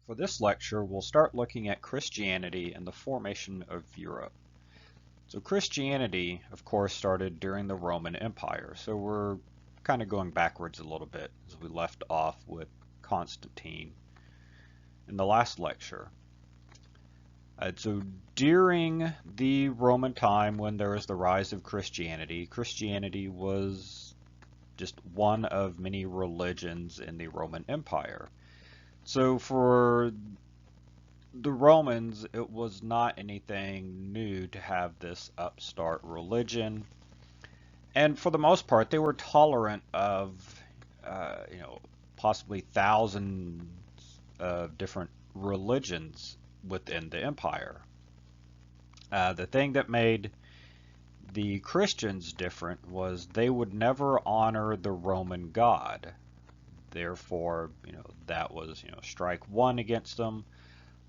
For this lecture, we'll start looking at Christianity and the formation of Europe. So Christianity, of course, started during the Roman Empire. So we're kind of going backwards a little bit as we left off with Constantine in the last lecture. So during the Roman time when there was the rise of Christianity, Christianity was just one of many religions in the Roman Empire. So for the Romans, it was not anything new to have this upstart religion. And for the most part, they were tolerant of, possibly thousands of different religions within the empire. The thing that made the Christians different was they would never honor the Roman God. Therefore, that was, strike one against them.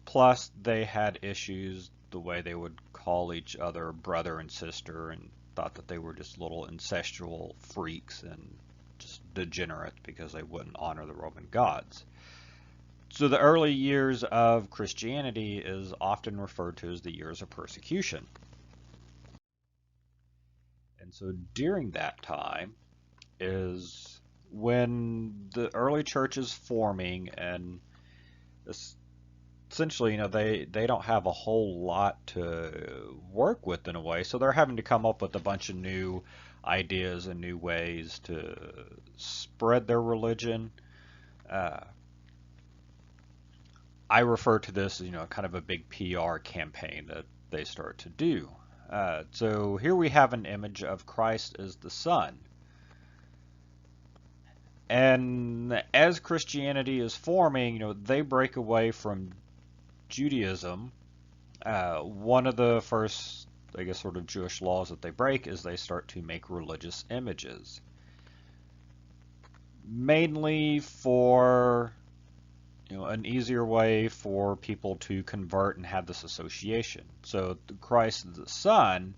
Plus, they had issues the way they would call each other brother and sister and thought that they were just little incestual freaks and just degenerate because they wouldn't honor the Roman gods. So the early years of Christianity is often referred to as the years of persecution. And so during that time is when the early church is forming, and essentially, they don't have a whole lot to work with in a way, so they're having to come up with a bunch of new ideas and new ways to spread their religion. I refer to this as, kind of a big PR campaign that they start to do. So here we have an image of Christ as the Son. And as Christianity is forming, they break away from Judaism. One of the first, sort of Jewish laws that they break is they start to make religious images. Mainly for, an easier way for people to convert and have this association. So Christ the Son,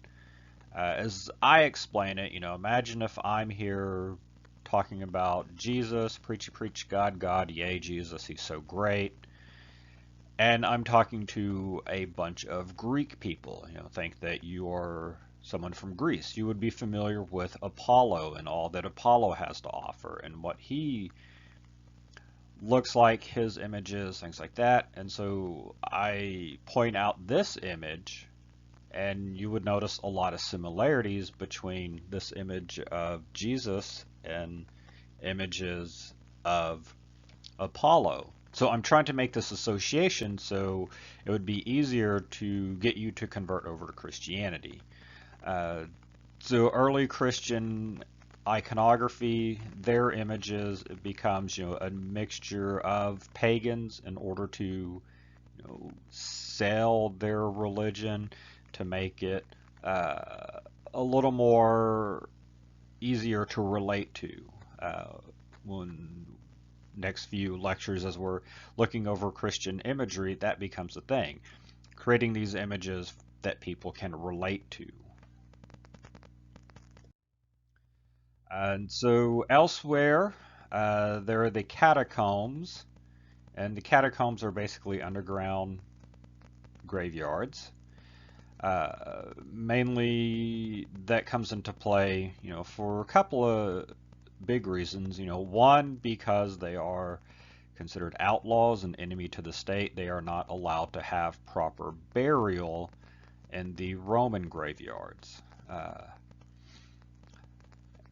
as I explain it, imagine if I'm here talking about Jesus, preach, God, God, yay, Jesus, he's so great. And I'm talking to a bunch of Greek people. Think that you are someone from Greece. You would be familiar with Apollo and all that Apollo has to offer and what he looks like, his images, things like that. And so I point out this image, and you would notice a lot of similarities between this image of Jesus and images of Apollo. So I'm trying to make this association so it would be easier to get you to convert over to Christianity. So early Christian iconography, their images, it becomes a mixture of pagans in order to sell their religion, to make it a little more easier to relate to. When next few lectures, as we're looking over Christian imagery, that becomes a thing. Creating these images that people can relate to. And so elsewhere, there are the catacombs, and the catacombs are basically underground graveyards. Mainly that comes into play, for a couple of big reasons. One, because they are considered outlaws and enemy to the state. They are not allowed to have proper burial in the Roman graveyards.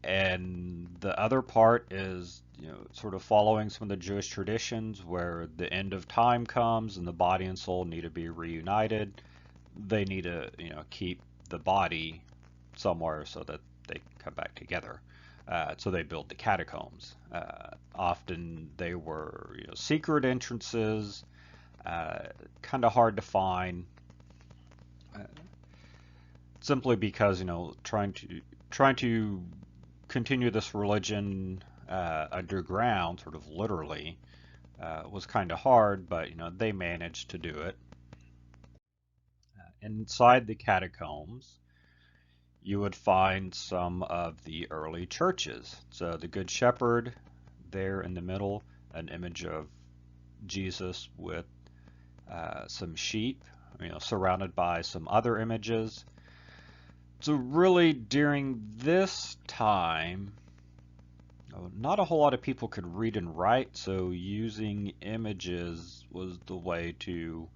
And the other part is, sort of following some of the Jewish traditions where the end of time comes and the body and soul need to be reunited. They need to, keep the body somewhere so that they come back together. So they build the catacombs. Often they were, secret entrances, kind of hard to find, simply because, trying to continue this religion underground, sort of literally, was kind of hard, but they managed to do it. Inside the catacombs, you would find some of the early churches. So the Good Shepherd there in the middle, an image of Jesus with some sheep, surrounded by some other images. So really during this time, not a whole lot of people could read and write, so using images was the way to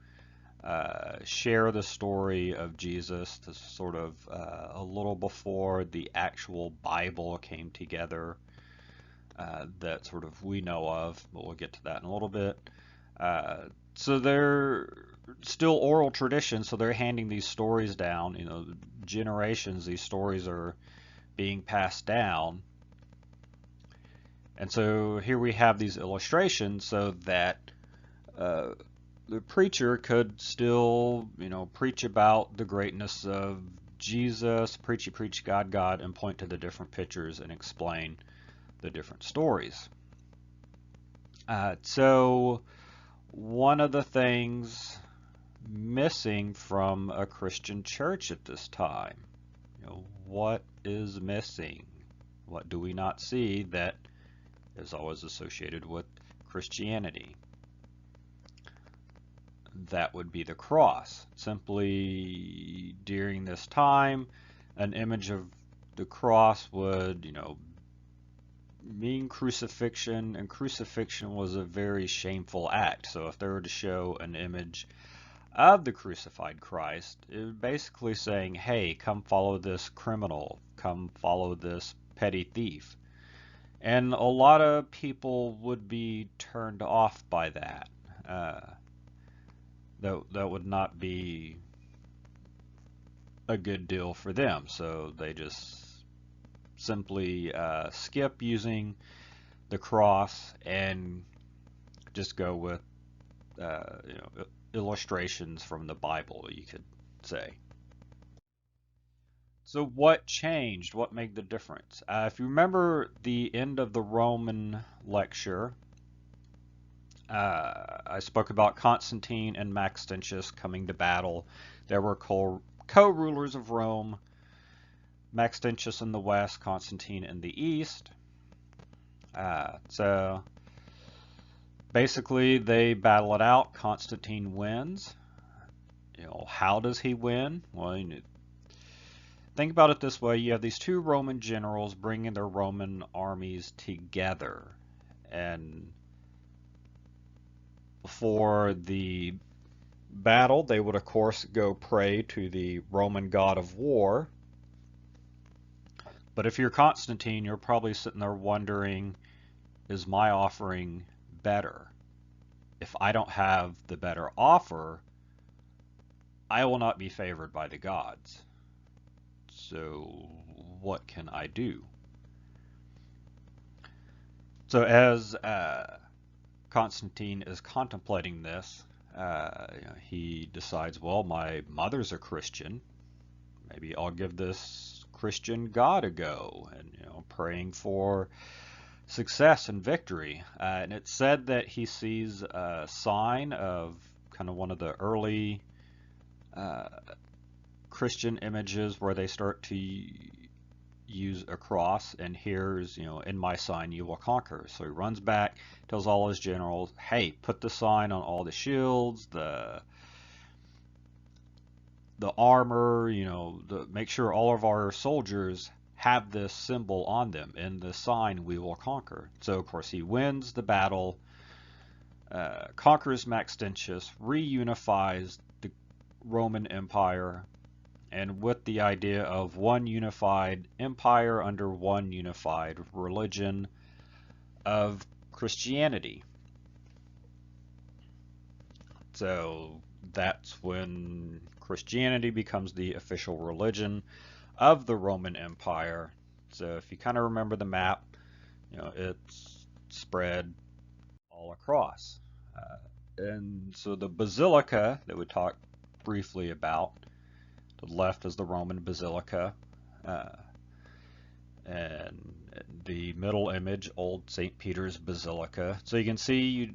share the story of Jesus, to sort of a little before the actual Bible came together, that sort of we know of, but we'll get to that in a little bit. So they're still oral tradition, so they're handing these stories down, generations, these stories are being passed down. And so here we have these illustrations so that the preacher could still, preach about the greatness of Jesus, preach God, God, and point to the different pictures and explain the different stories. So one of the things missing from a Christian church at this time, what is missing? What do we not see that is always associated with Christianity? That would be the cross. Simply during this time, an image of the cross would, mean crucifixion, and crucifixion was a very shameful act. So if they were to show an image of the crucified Christ, it was basically saying, hey, come follow this criminal, come follow this petty thief. And a lot of people would be turned off by that. That would not be a good deal for them, so they just simply skip using the cross and just go with illustrations from the Bible, you could say. So what changed? What made the difference? If you remember the end of the Roman lecture, I spoke about Constantine and Maxentius coming to battle. They were co-rulers of Rome, Maxentius in the west, Constantine in the east. So basically they battle it out. Constantine wins. How does he win? Well, think about it this way. You have these two Roman generals bringing their Roman armies together, and before the battle, they would of course go pray to the Roman god of war. But if you're Constantine, you're probably sitting there wondering, is my offering better? If I don't have the better offer, I will not be favored by the gods. So what can I do? So as Constantine is contemplating this, he decides, well, my mother's a Christian. Maybe I'll give this Christian God a go, and praying for success and victory. And it's said that he sees a sign of kind of one of the early Christian images where they start to use a cross, and here's, in my sign you will conquer. So he runs back, tells all his generals, hey, put the sign on all the shields, the armor, make sure all of our soldiers have this symbol on them. In the sign we will conquer. So of course he wins the battle, conquers Maxentius, reunifies the Roman Empire, and with the idea of one unified empire under one unified religion of Christianity. So that's when Christianity becomes the official religion of the Roman Empire. So if you kind of remember the map, it's spread all across. And so the basilica that we talked briefly about, to the left is the Roman basilica, and the middle image, Old St. Peter's Basilica. So you can see you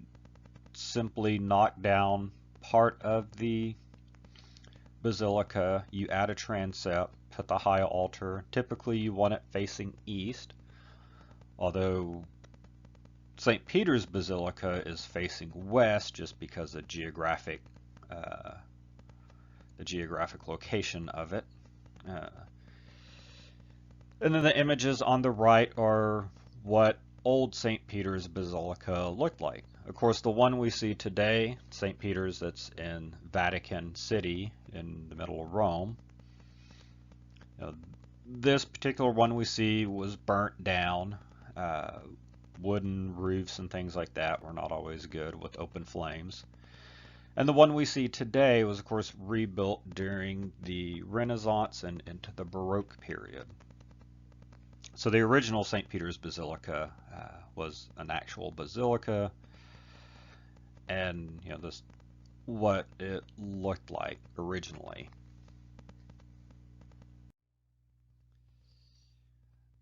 simply knock down part of the basilica, you add a transept, put the high altar. Typically you want it facing east, although St. Peter's Basilica is facing west just because of geographic the geographic location of it. Uh, and then the images on the right are what old St. Peter's Basilica looked like. Of course, the one we see today, St. Peter's, that's in Vatican City in the middle of Rome, this particular one we see was burnt down. Wooden roofs and things like that were not always good with open flames. And the one we see today was, of course, rebuilt during the Renaissance and into the Baroque period. So the original St. Peter's Basilica was an actual basilica, and this what it looked like originally.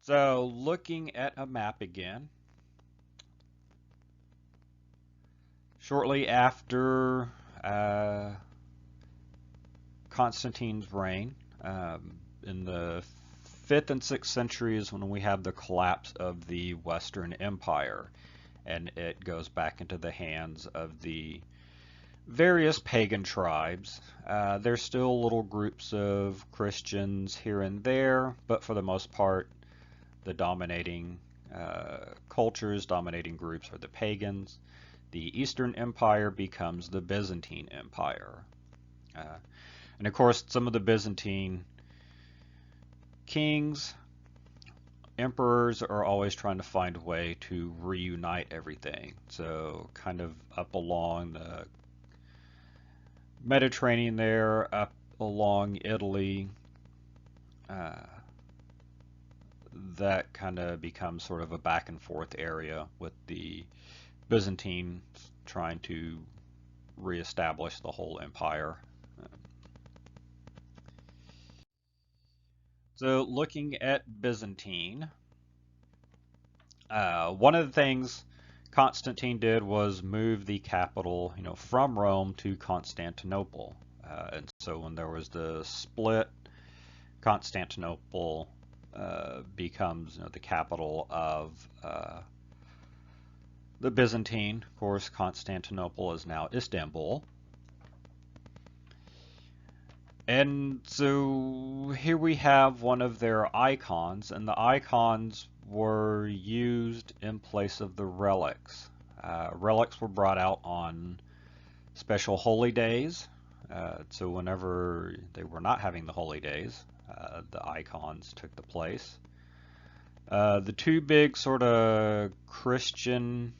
So looking at a map again, shortly after Constantine's reign, in the 5th and 6th centuries, when we have the collapse of the Western Empire, and it goes back into the hands of the various pagan tribes. There's still little groups of Christians here and there, but for the most part, the dominating cultures, dominating groups are the pagans. The Eastern Empire becomes the Byzantine Empire. And of course, some of the Byzantine kings, emperors are always trying to find a way to reunite everything. So kind of up along the Mediterranean there, up along Italy, that kind of becomes sort of a back and forth area with the Byzantine trying to reestablish the whole empire. So looking at Byzantine, one of the things Constantine did was move the capital, from Rome to Constantinople. And so when there was the split, Constantinople becomes the capital of the Byzantine. Of course, Constantinople is now Istanbul. And so here we have one of their icons, and the icons were used in place of the relics. Relics were brought out on special holy days. So whenever they were not having the holy days, the icons took the place. The two big sort of Christian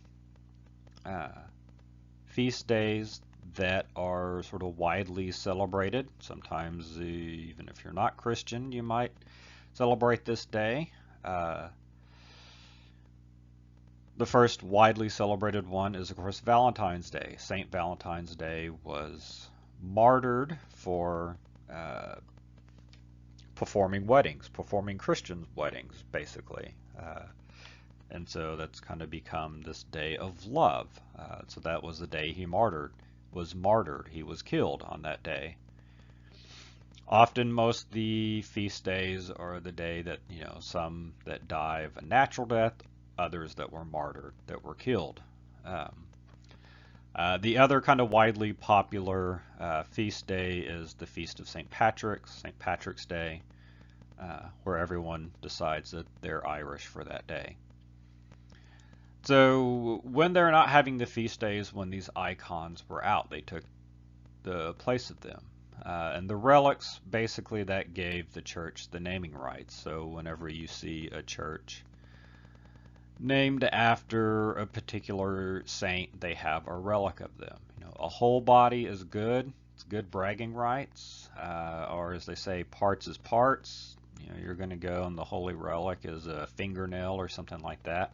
feast days that are sort of widely celebrated. Sometimes, even if you're not Christian, you might celebrate this day. The first widely celebrated one is, of course, Valentine's Day. Saint Valentine's Day was martyred for performing weddings, performing Christian weddings, basically. And so that's kind of become this day of love. So that was the day he was martyred. He was killed on that day. Often, most of the feast days are the day that, some that die of a natural death, others that were martyred, that were killed. The other kind of widely popular feast day is the Feast of St. Patrick's Day, where everyone decides that they're Irish for that day. So when they're not having the feast days, when these icons were out, they took the place of them. And the relics, basically that gave the church the naming rights. So whenever you see a church named after a particular saint, they have a relic of them. A whole body is good. It's good bragging rights. Or as they say, parts is parts. You're going to go and the holy relic is a fingernail or something like that.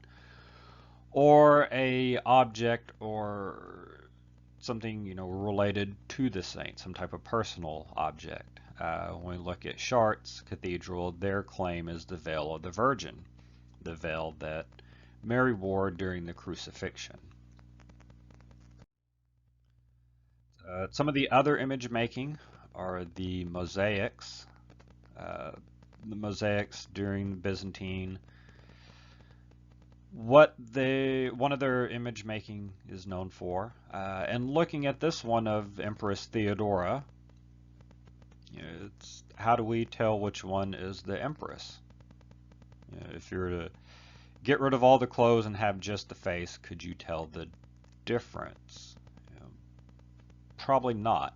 Or a object or something related to the saint, some type of personal object. When we look at Chartres Cathedral, their claim is the veil of the Virgin, the veil that Mary wore during the crucifixion. Some of the other image making are the mosaics. The mosaics during Byzantine one of their image making is known for. And looking at this one of Empress Theodora, it's how do we tell which one is the Empress? If you're to get rid of all the clothes and have just the face, could you tell the difference? Probably not.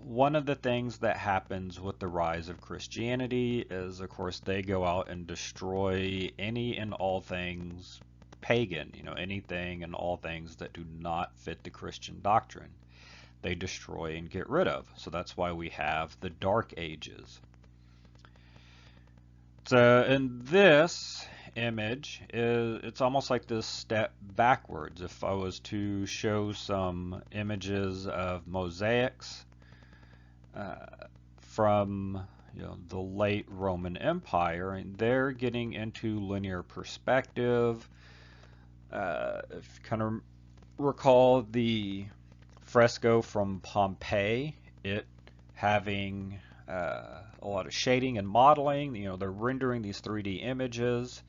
One of the things that happens with the rise of Christianity is, of course, they go out and destroy any and all things pagan, anything and all things that do not fit the Christian doctrine. They destroy and get rid of. So that's why we have the Dark Ages. So in this image, it's almost like this step backwards. If I was to show some images of mosaics from the late Roman Empire, and they're getting into linear perspective. If you kind of recall the fresco from Pompeii, it having a lot of shading and modeling. They're rendering these 3D images.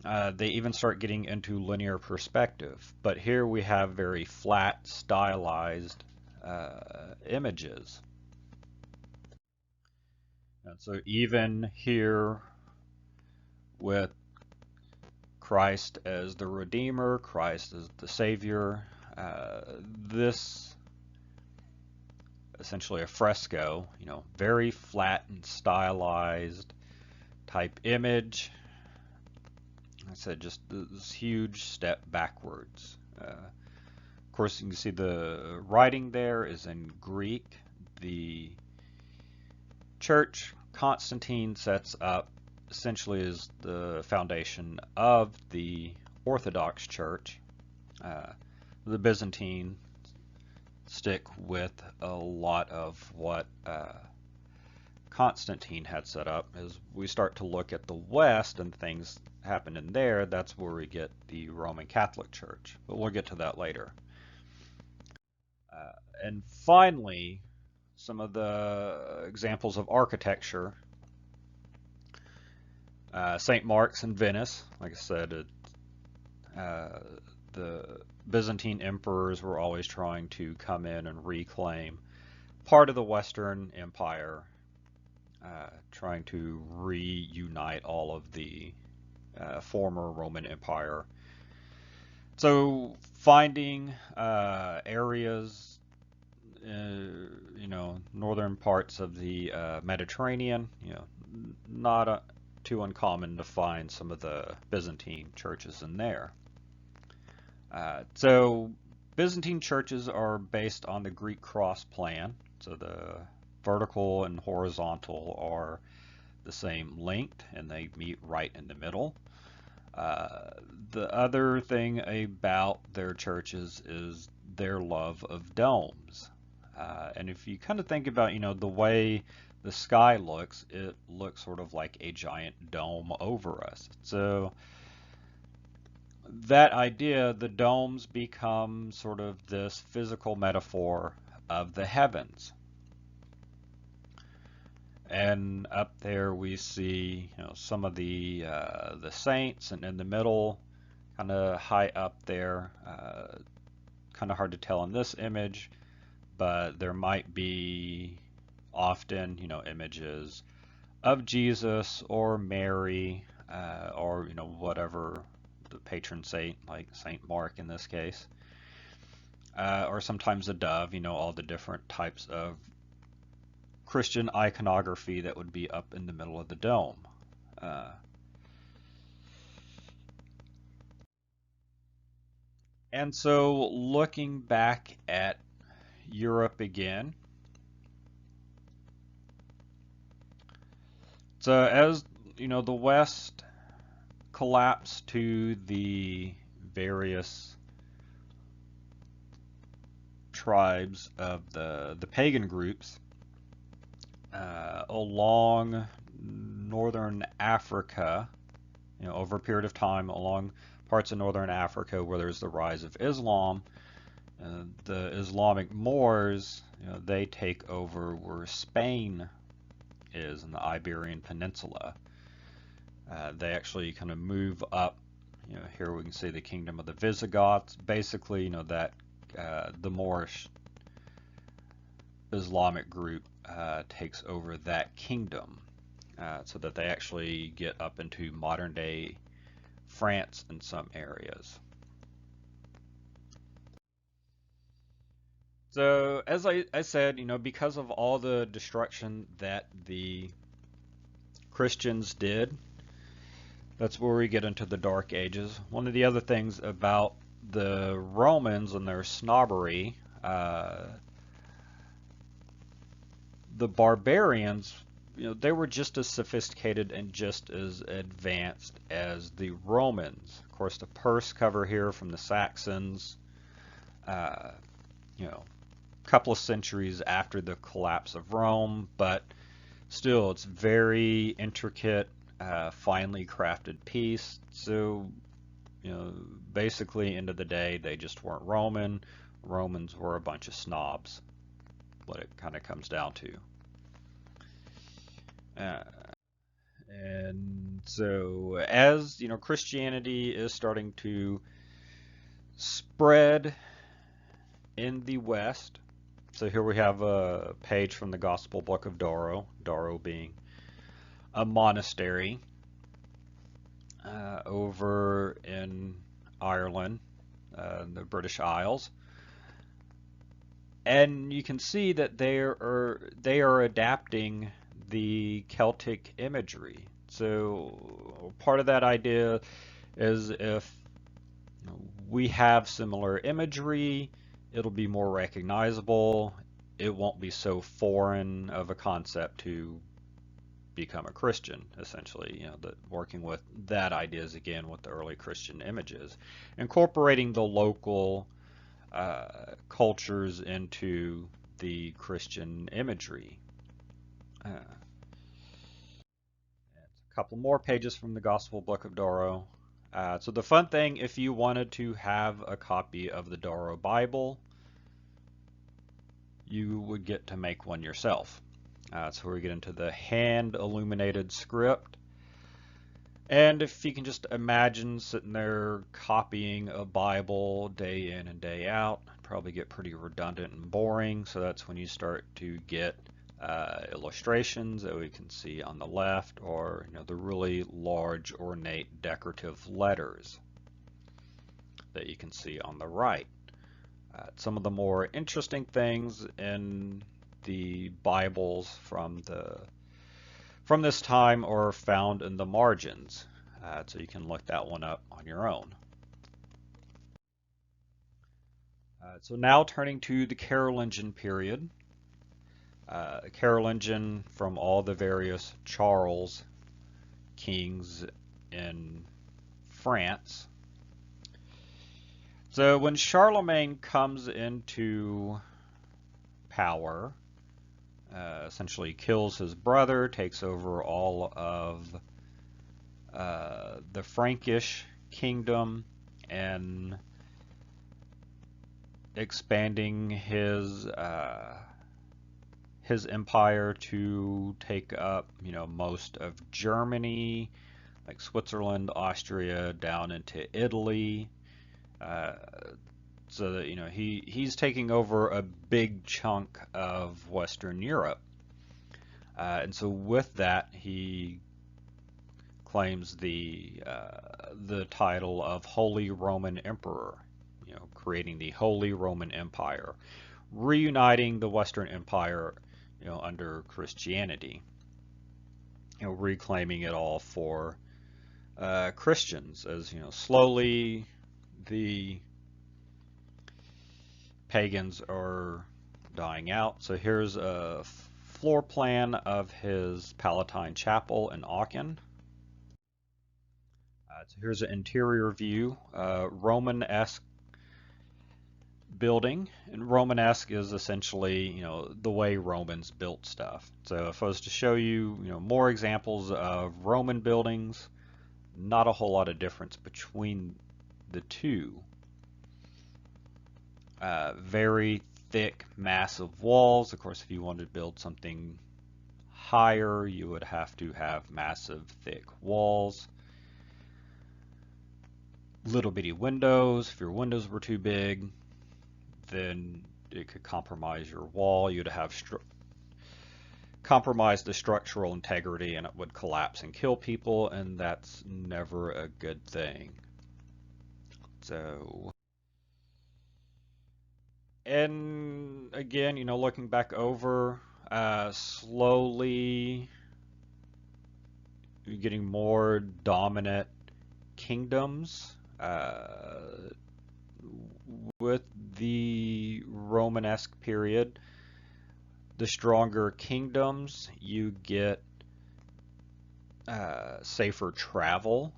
They even start getting into linear perspective. But here we have very flat, stylized images. And so even here with Christ as the Redeemer, Christ as the Savior, this essentially a fresco, very flat and stylized type image. I said just this huge step backwards. Of course, you can see the writing there is in Greek. The church Constantine sets up essentially is the foundation of the Orthodox Church. The Byzantine stick with a lot of what Constantine had set up. As we start to look at the West and things happen in there, that's where we get the Roman Catholic Church. But we'll get to that later. And finally, some of the examples of architecture. St. Mark's in Venice, like I said, the Byzantine emperors were always trying to come in and reclaim part of the Western Empire, trying to reunite all of the former Roman Empire. So finding areas, northern parts of the Mediterranean, not too uncommon to find some of the Byzantine churches in there. So Byzantine churches are based on the Greek cross plan. So the vertical and horizontal are the same length and they meet right in the middle. The other thing about their churches is their love of domes. And if you kind of think about, the way the sky looks, it looks sort of like a giant dome over us. So that idea, the domes become sort of this physical metaphor of the heavens. And up there we see, some of the saints, and in the middle, kind of high up there, kind of hard to tell in this image, but there might be often, images of Jesus or Mary, or whatever the patron saint, like Saint Mark in this case, or sometimes a dove. All the different types of Christian iconography that would be up in the middle of the dome. And so looking back at Europe again, so as the West collapsed to the various tribes of the pagan groups along northern Africa, over a period of time along parts of northern Africa where there's the rise of Islam. The Islamic Moors, they take over where Spain is in the Iberian Peninsula. They actually kind of move up. Here we can see the kingdom of the Visigoths. Basically, that the Moorish Islamic group takes over that kingdom, so that they actually get up into modern day France in some areas. So as I said, because of all the destruction that the Christians did, that's where we get into the Dark Ages. One of the other things about the Romans and their snobbery, the barbarians, they were just as sophisticated and just as advanced as the Romans. Of course, the purse cover here from the Saxons, you know, a couple of centuries after the collapse of Rome, but still, it's very intricate, finely crafted piece. So, basically, end of the day, they just weren't Roman. Romans were a bunch of snobs, what it kind of comes down to. Uh, and so, as Christianity is starting to spread in the West. So here we have a page from the Gospel Book of Doro, Doro being a monastery over in Ireland, the British Isles. And you can see that they are adapting the Celtic imagery. So part of that idea is if we have similar imagery, it'll be more recognizable. It won't be so foreign of a concept to become a Christian, essentially. Working with that idea is again with the early Christian images, incorporating the local cultures into the Christian imagery. A couple more pages from the Gospel Book of Doro. So the fun thing, if you wanted to have a copy of the Doro Bible, you would get to make one yourself. That's where we get into the hand illuminated script. And if you can just imagine sitting there copying a Bible day in and day out, probably get pretty redundant and boring. So that's when you start to get illustrations that we can see on the left, or the really large, ornate, decorative letters that you can see on the right. Some of the more interesting things in the Bibles from this time are found in the margins, so you can look that one up on your own. So now turning to the Carolingian period. Carolingian from all the various Charles kings in France. So when Charlemagne comes into power, essentially kills his brother, takes over all of the Frankish kingdom, and expanding his empire to take up, most of Germany, like Switzerland, Austria, down into Italy. So that he's taking over a big chunk of Western Europe, and so with that he claims the title of Holy Roman Emperor, creating the Holy Roman Empire, reuniting the Western Empire, under Christianity, reclaiming it all for Christians, as slowly the pagans are dying out. So here's a floor plan of his Palatine Chapel in Aachen. So here's an interior view, Romanesque building, and Romanesque is essentially the way Romans built stuff. So if I was to show you more examples of Roman buildings, not a whole lot of difference between the two. Very thick, massive walls. Of course, if you wanted to build something higher, you would have to have massive, thick walls. Little bitty windows. If your windows were too big, then it could compromise your wall. You'd have compromise the structural integrity, and it would collapse and kill people, and that's never a good thing. So, and again, looking back over, slowly getting more dominant kingdoms with the Romanesque period. The stronger kingdoms, you get safer travel,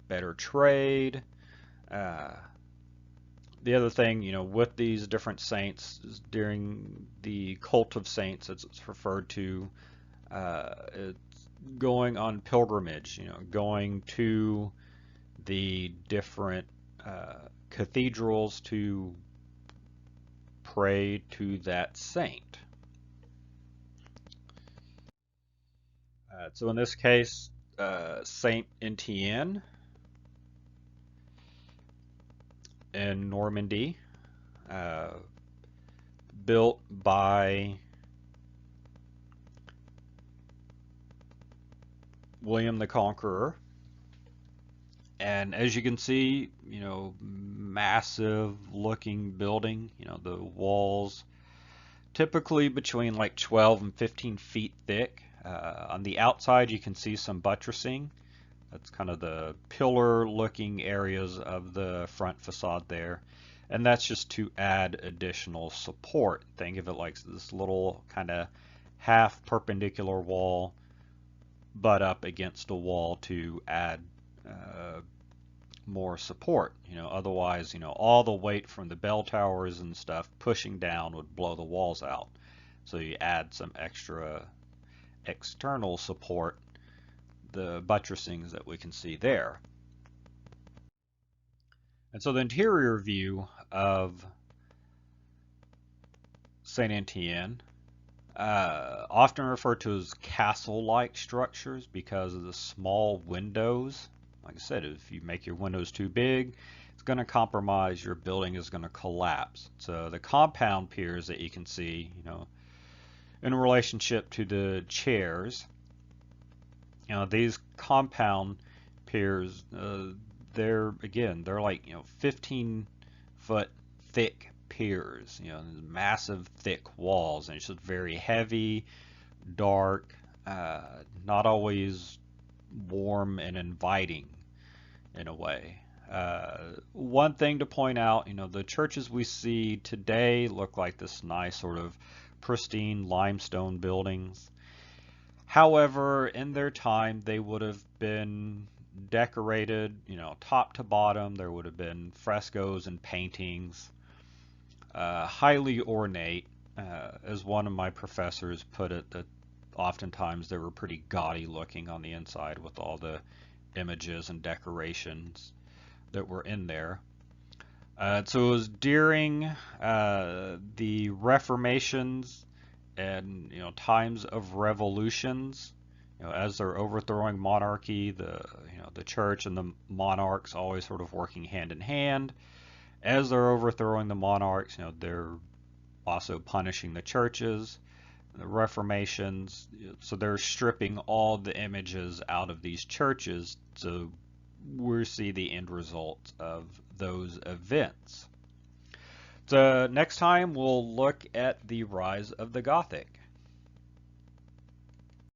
better trade. The other thing, with these different saints, is during the cult of saints, it's referred to, it's going on pilgrimage, going to the different cathedrals to pray to that saint. So in this case, Saint Etienne in Normandy, built by William the Conqueror. And as you can see, massive looking building, the walls typically between like 12 and 15 feet thick. On the outside, you can see some buttressing. That's kind of the pillar looking areas of the front facade there. And that's just to add additional support. Think of it like this little kind of half perpendicular wall butt up against a wall to add more support. Otherwise, all the weight from the bell towers and stuff pushing down would blow the walls out. So you add some extra external support, the buttressings that we can see there. And so the interior view of Saint Etienne, often referred to as castle-like structures because of the small windows. Like I said, if you make your windows too big, it's going to compromise, your building is going to collapse. So the compound piers that you can see, in relationship to the chairs, these compound piers, they're like 15-foot thick piers, massive thick walls, and it's just very heavy, dark, not always warm and inviting in a way. One thing to point out, the churches we see today look like this nice sort of pristine limestone buildings. However, in their time, they would have been decorated, top to bottom. There would have been frescoes and paintings, highly ornate. As one of my professors put it, that oftentimes they were pretty gaudy looking on the inside with all the images and decorations that were in there. So it was during the Reformations and times of revolutions, as they're overthrowing monarchy, the church and the monarchs always sort of working hand in hand. As they're overthrowing the monarchs, they're also punishing the churches, the Reformations. So they're stripping all the images out of these churches. So we see the end result of those events. So next time we'll look at the rise of the Gothic.